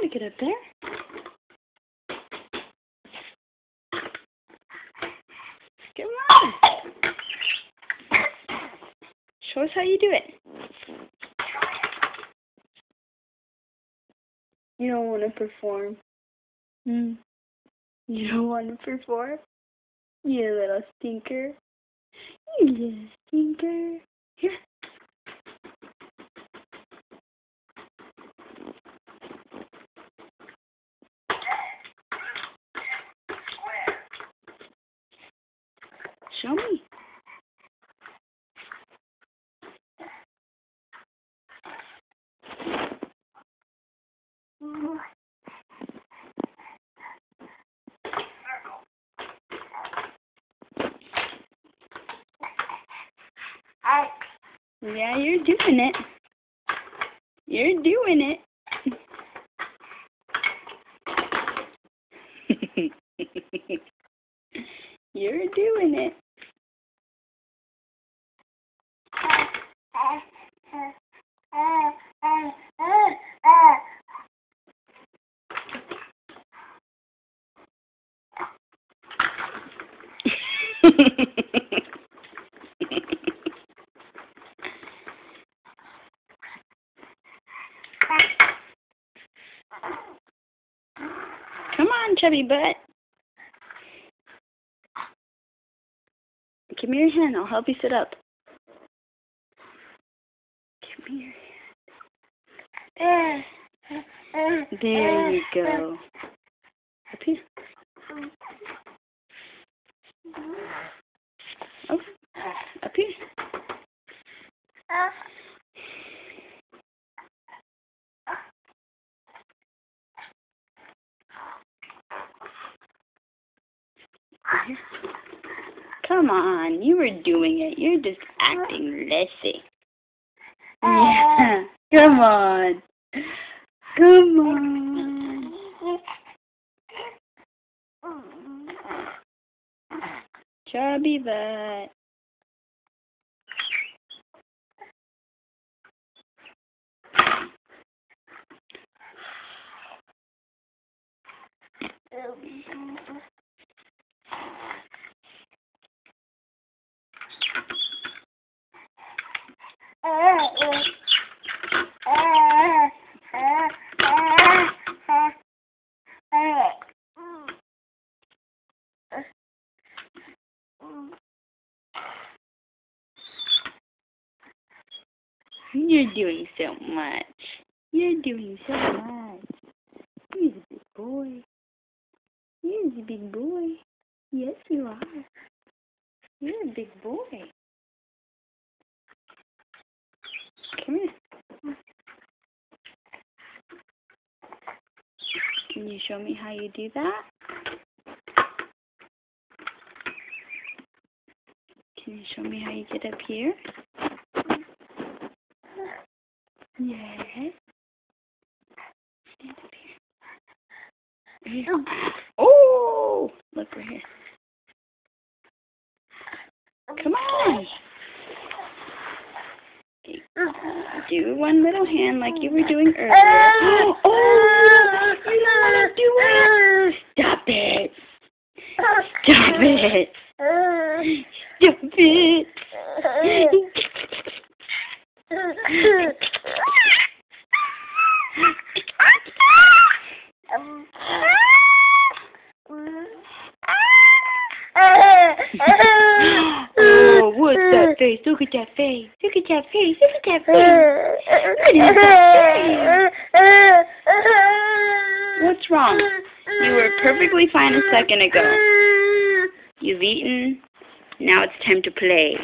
to get up there. Come on. Show us how you do it. You don't want to perform. You don't want to perform? You little stinker. You little stinker. Here. Show me. Yeah, you're doing it. You're doing it. You're doing it. Come on, chubby butt. Give me your hand. I'll help you sit up. Give me your hand. There you go. Up here. Oh, up here. Come on, you were doing it. You're just acting lazy. Yeah, come on. Come on. Chubby butt. You're doing so much. You're doing so much. He's a big boy. He's a big boy. Yes, you are. You're a big boy. Come here. Can you show me how you do that? Can you show me how you get up here? Yes. Stand up here. Here. Oh! Look, right here. Come on. Do one little hand like you were doing earlier. Oh! You don't want to do it! Stop it! Stop it! Stop it! Oh, what's that face? Look at that face. Look at that face. Look at that face. Look at that face. What's wrong? You were perfectly fine a second ago. You've eaten. Now it's time to play.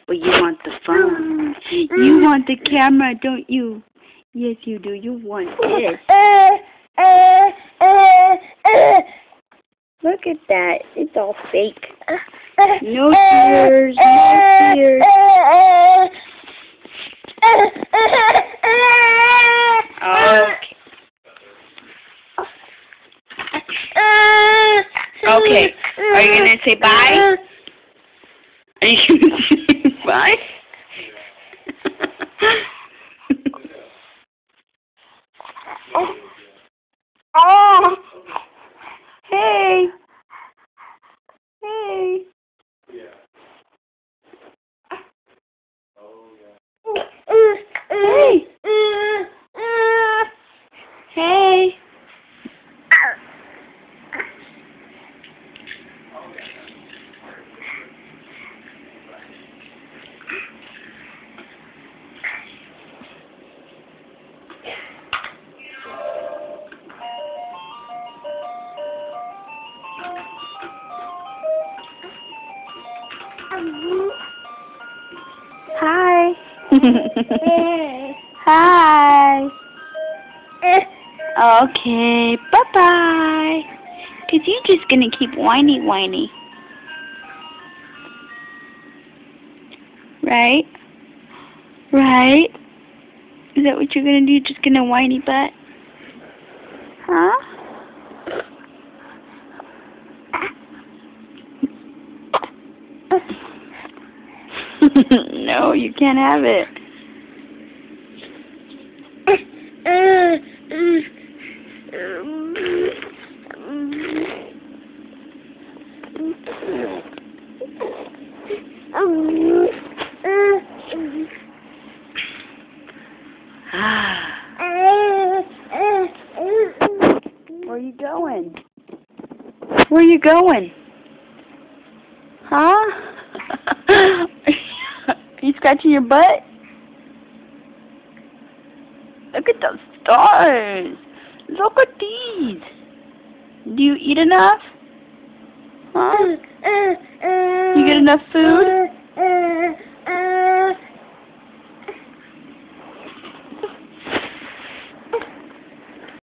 But you want the phone. You want the camera, don't you? Yes, you do. You want this. Look at that. It's all fake. No tears. No tears. Okay. Are you going to say bye? Are you going to say bye? Oh. Oh. Hey. Hey. Hey. Hey. Hi. Hi. Okay, bye-bye. Because you're just going to keep whiny. Right? Right? Is that what you're going to do? Just going to whiny butt? Huh? No, you can't have it. Where are you going? Where are you going? Huh? Are you scratching your butt? Look at those stars. Look at these. Do you eat enough? Huh? You get enough food?